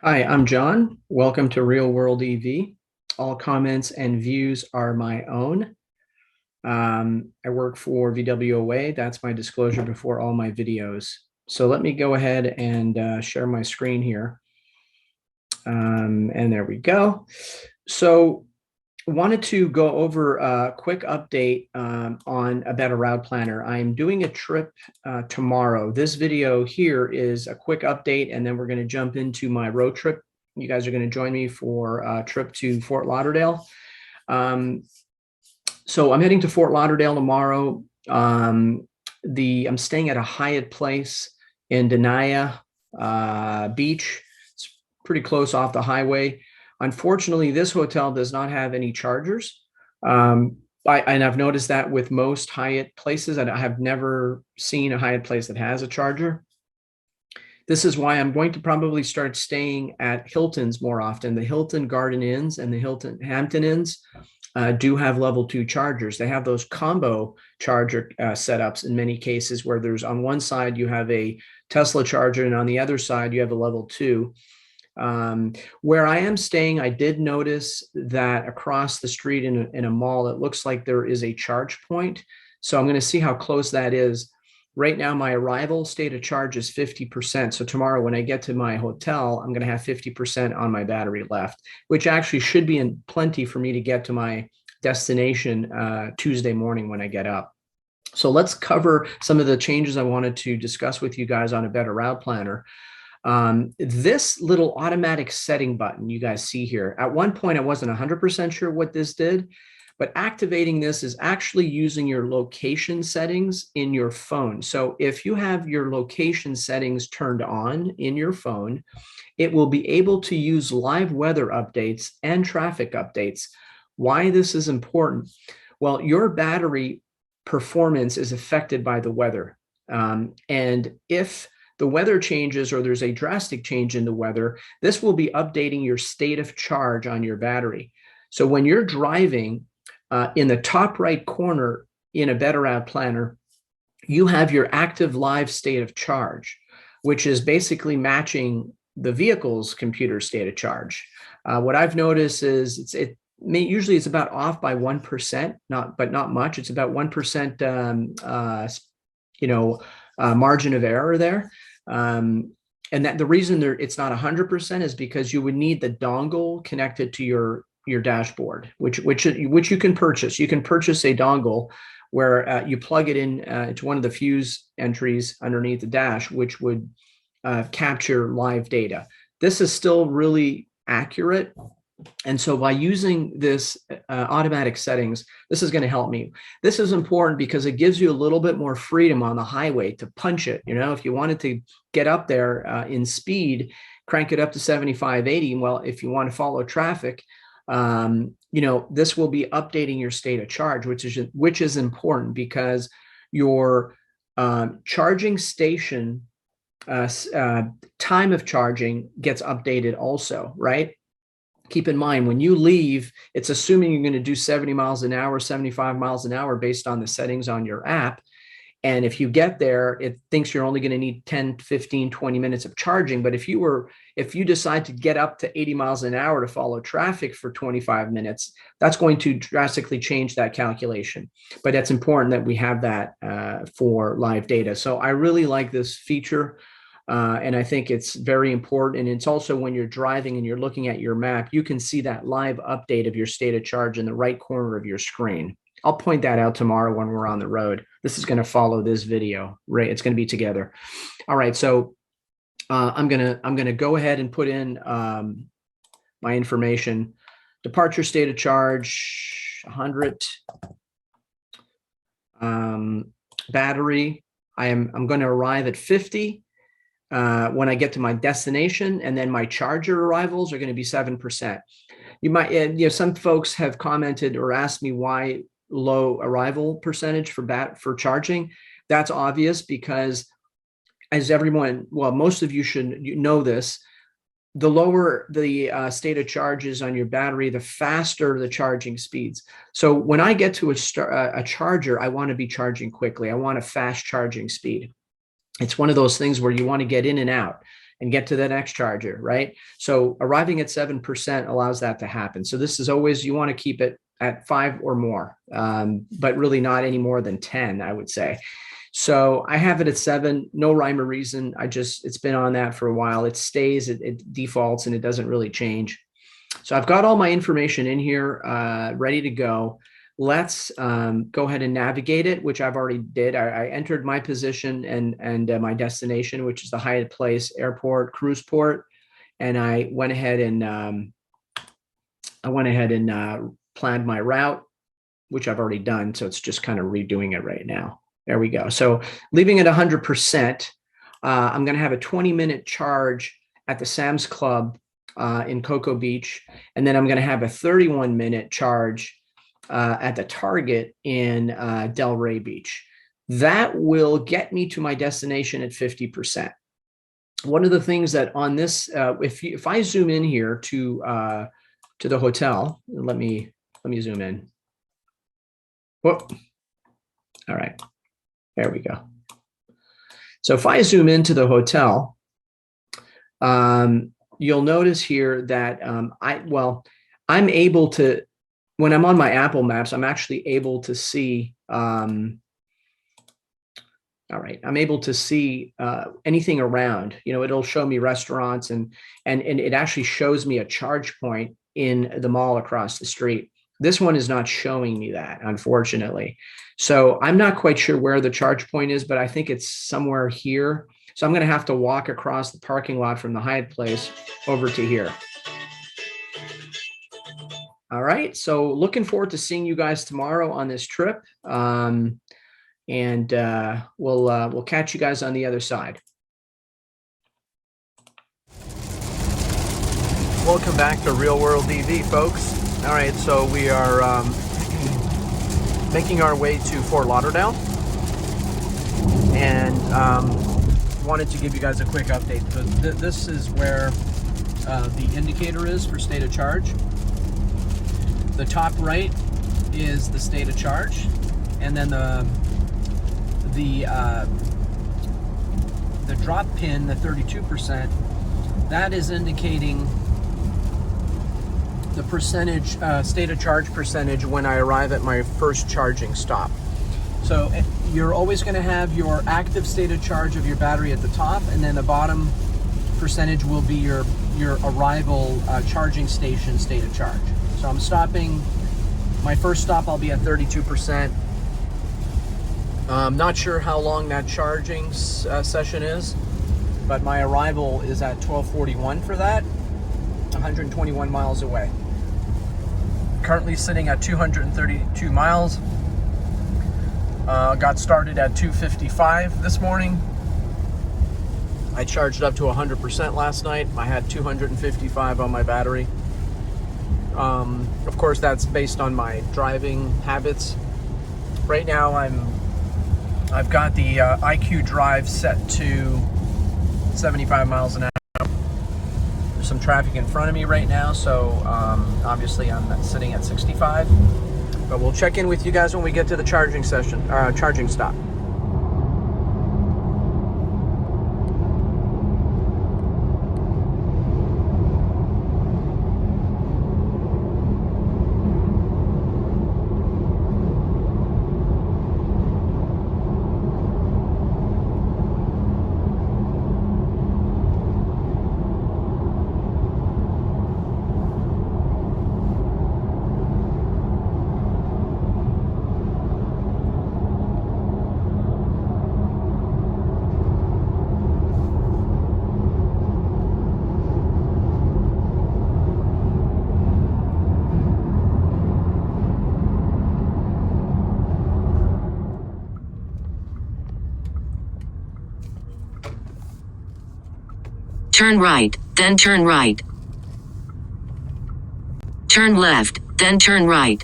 Hi, I'm John. Welcome to Real World EV. All comments and views are my own. I work for VWOA. That's my disclosure before all my videos. So let me go ahead and share my screen here. And there we go. So wanted to go over a quick update on a better route planner. I'm doing a trip tomorrow. This video here is a quick update, and then we're going to jump into my road trip. You guys are going to join me for a trip to Fort Lauderdale. So I'm heading to Fort Lauderdale tomorrow. I'm staying at a Hyatt place in Dania Beach. It's pretty close off the highway. Unfortunately, this hotel does not have any chargers. And I've noticed that with most Hyatt places, and I have never seen a Hyatt place that has a charger. This is why I'm going to probably start staying at Hilton's more often. The Hilton Garden Inns and the Hilton Hampton Inns do have level 2 chargers. They have those combo charger setups in many cases where there's on one side you have a Tesla charger and on the other side you have a level 2. Where I am staying, I did notice that across the street in a mall, it looks like there is a charge point. So I'm going to see how close that is. Right now, my arrival state of charge is 50%. So tomorrow when I get to my hotel, I'm going to have 50% on my battery left, which actually should be in plenty for me to get to my destination Tuesday morning when I get up. So let's cover some of the changes I wanted to discuss with you guys on a better route planner. This little automatic setting button you guys see here, at one point I wasn't 100% sure what this did, but activating this is actually using your location settings in your phone. So if you have your location settings turned on in your phone, it will be able to use live weather updates and traffic updates. Why this is important? Well, your battery performance is affected by the weather. And if the weather changes or there's a drastic change in the weather, this will be updating your state of charge on your battery. So when you're driving, in the top right corner in a better route planner, you have your active live state of charge, which is basically matching the vehicle's computer state of charge. What I've noticed is usually it's about off by 1%, but not much. It's about 1% margin of error there. And that the reason it's not 100% is because you would need the dongle connected to your dashboard, which you can purchase. You can purchase a dongle where you plug it in to one of the fuse entries underneath the dash, which would capture live data. This is still really accurate. And so by using this automatic settings, this is going to help me. This is important because it gives you a little bit more freedom on the highway to punch it. You know, if you wanted to get up there in speed, crank it up to 75, 80. Well, if you want to follow traffic, this will be updating your state of charge, which is important because your charging station time of charging gets updated also, right? Keep in mind, when you leave, it's assuming you're going to do 70 miles an hour, 75 miles an hour based on the settings on your app. And if you get there, it thinks you're only going to need 10, 15, 20 minutes of charging. But if you decide to get up to 80 miles an hour to follow traffic for 25 minutes, that's going to drastically change that calculation. But it's important that we have that for live data. So I really like this feature. And I think it's very important. And it's also when you're driving and you're looking at your map, you can see that live update of your state of charge in the right corner of your screen. I'll point that out tomorrow when we're on the road. This is going to follow this video, right? It's going to be together. All right. So I'm gonna go ahead and put in my information. Departure state of charge 100. Battery. I'm going to arrive at 50. When I get to my destination, and then my charger arrivals are going to be 7%. You might, some folks have commented or asked me why low arrival percentage for charging. That's obvious because, as everyone, well, most of you should know this, the lower the state of charge is on your battery, the faster the charging speeds. So when I get to a charger, I want to be charging quickly. I want a fast charging speed. It's one of those things where you want to get in and out. and get to the next charger, right? So arriving at 7% allows that to happen. So this is always, you want to keep it at 5 or more, but really not any more than 10, I would say. So I have it at 7, no rhyme or reason. It's been on that for a while. It stays, it defaults, and it doesn't really change. So I've got all my information in here, ready to go. Let's go ahead and navigate it, which I've already did. I entered my position and my destination, which is the Hyatt Place Airport Cruise Port, and I went ahead and planned my route, which I've already done. So it's just kind of redoing it right now. There we go. So leaving it 100%, I'm going to have a 20-minute charge at the Sam's Club in Cocoa Beach, and then I'm going to have a 31-minute charge at the Target in Delray Beach. That will get me to my destination at 50%. One of the things that on this, if I zoom in here to the hotel, let me zoom in. Whoop. All right, there we go. So if I zoom into the hotel, you'll notice here that I'm able to, when I'm on my Apple Maps, I'm actually able to see, I'm able to see anything around. It'll show me restaurants and it actually shows me a charge point in the mall across the street. This one is not showing me that, unfortunately. So I'm not quite sure where the charge point is, but I think it's somewhere here. So I'm going to have to walk across the parking lot from the Hyatt Place over to here. All right. So looking forward to seeing you guys tomorrow on this trip. And we'll catch you guys on the other side. Welcome back to Real World EV, folks. All right, so we are making our way to Fort Lauderdale, and wanted to give you guys a quick update. So this is where the indicator is for state of charge. The top right is the state of charge, and then the drop pin, the 32%, that is indicating the percentage, state of charge percentage when I arrive at my first charging stop. So you're always going to have your active state of charge of your battery at the top, and then the bottom percentage will be your arrival charging station state of charge. So I'm stopping, my first stop I'll be at 32%. I'm not sure how long that charging session is, but my arrival is at 12:41 for that, 121 miles away. Currently sitting at 232 miles. Got started at 2:55 this morning. I charged up to 100% last night. I had 255 on my battery. Of course, that's based on my driving habits. Right now, I've got the IQ Drive set to 75 miles an hour. There's some traffic in front of me right now, so obviously I'm sitting at 65. But we'll check in with you guys when we get to the charging session, charging stop. Turn right, then turn right. Turn left, then turn right.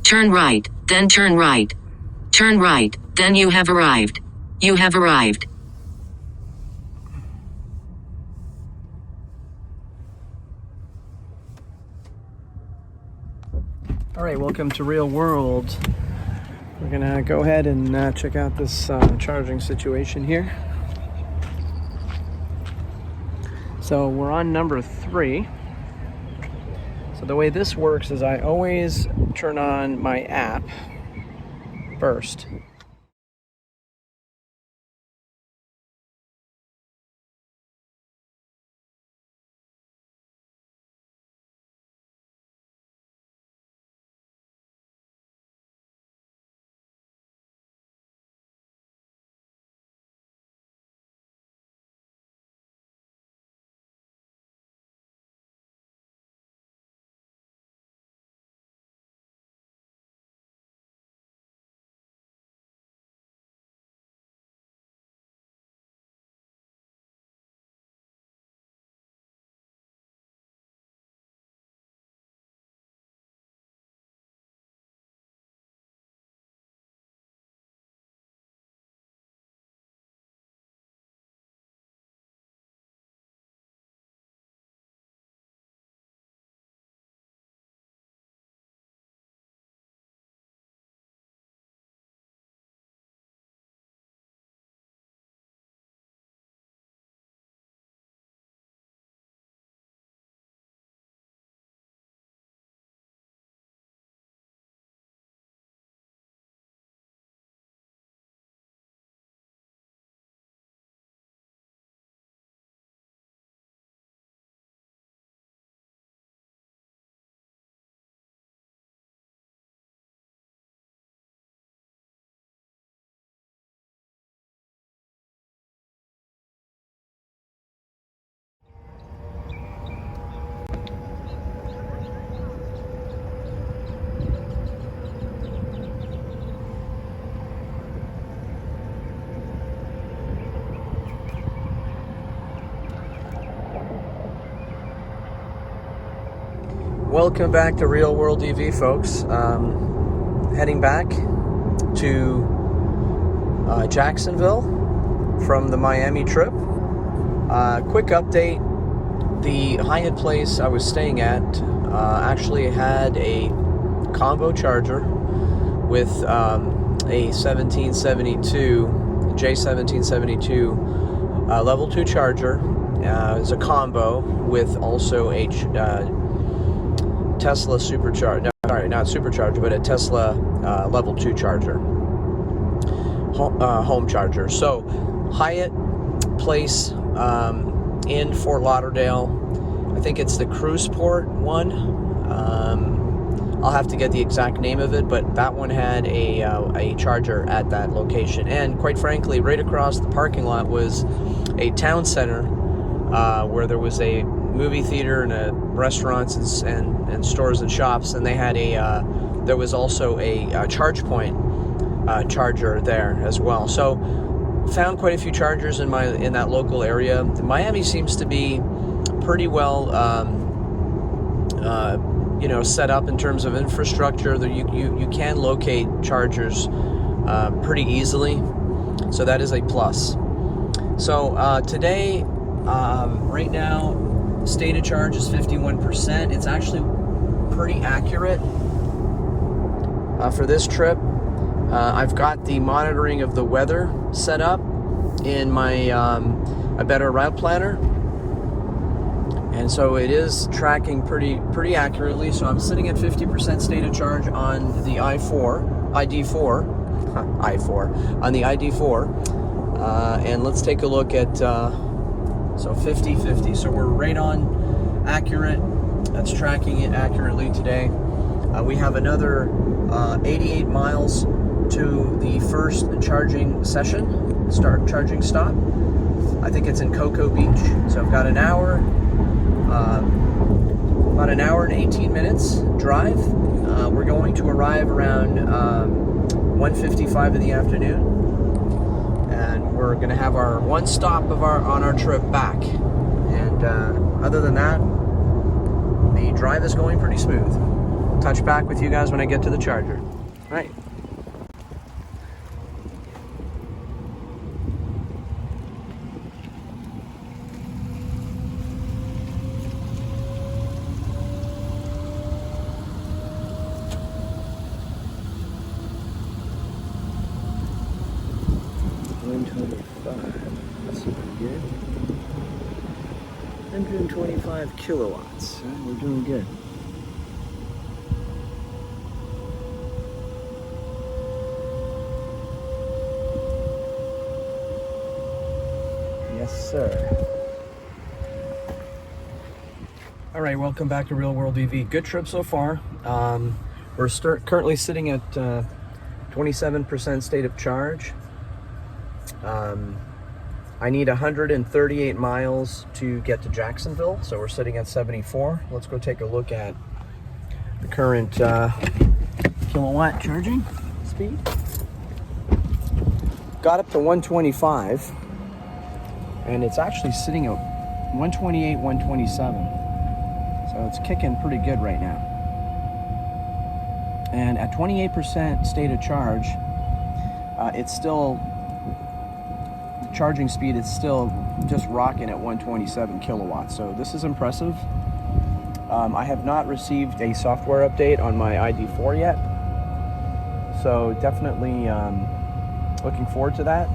Turn right, then turn right. Turn right, then you have arrived. You have arrived. All right, welcome to Real World. We're gonna go ahead and check out this charging situation here. So we're on number 3. So the way this works is I always turn on my app first. Welcome back to Real World EV, folks. Heading back to Jacksonville from the Miami trip. Quick update. The Hyatt place I was staying at actually had a combo charger with a 1772, J1772 level 2 charger. It's a combo with also a Tesla supercharger. No, sorry, not supercharger, but a Tesla level 2 charger, home charger. So Hyatt place in Fort Lauderdale. I think it's the Cruiseport one. I'll have to get the exact name of it, but that one had a charger at that location. And quite frankly, right across the parking lot was a town center where there was a movie theater and restaurants and stores and shops, and they had there was also a charge point charger there as well. So found quite a few chargers in that local area. Miami seems to be pretty well set up in terms of infrastructure. That you can locate chargers pretty easily, so that is a plus. So today, right now, state of charge is 51%. It's actually pretty accurate for this trip. I've got the monitoring of the weather set up in my a better route planner, and so it is tracking pretty accurately. So I'm sitting at 50% state of charge on the ID.4 on the ID.4, and let's take a look at so 50-50. So we're right on accurate. That's tracking it accurately today. We have another 88 miles to the first charging session, charging stop. I think it's in Cocoa Beach. So I've got about an hour and 18 minutes drive. We're going to arrive around 1:55 in the afternoon. And we're going to have our one stop on our trip back. And other than that, the drive is going pretty smooth. Touch back with you guys when I get to the charger. All right. That's pretty good. 125 kilowatts. We're doing good. Yes, sir. All right, welcome back to Real World EV. Good trip so far. We're currently sitting at 27% state of charge. I need 138 miles to get to Jacksonville, so we're sitting at 74. Let's go take a look at the current kilowatt charging speed. Got up to 125, and it's actually sitting at 128, 127. So it's kicking pretty good right now. And at 28% state of charge, it's still, charging speed is still just rocking at 127 kilowatts. So this is impressive. I have not received a software update on my ID.4 yet. So definitely looking forward to that.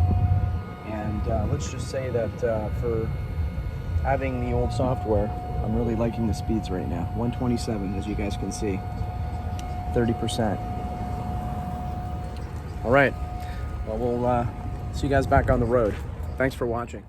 And let's just say that for having the old software, I'm really liking the speeds right now. 127, as you guys can see, 30%. All right, well, we'll see you guys back on the road. Thanks for watching.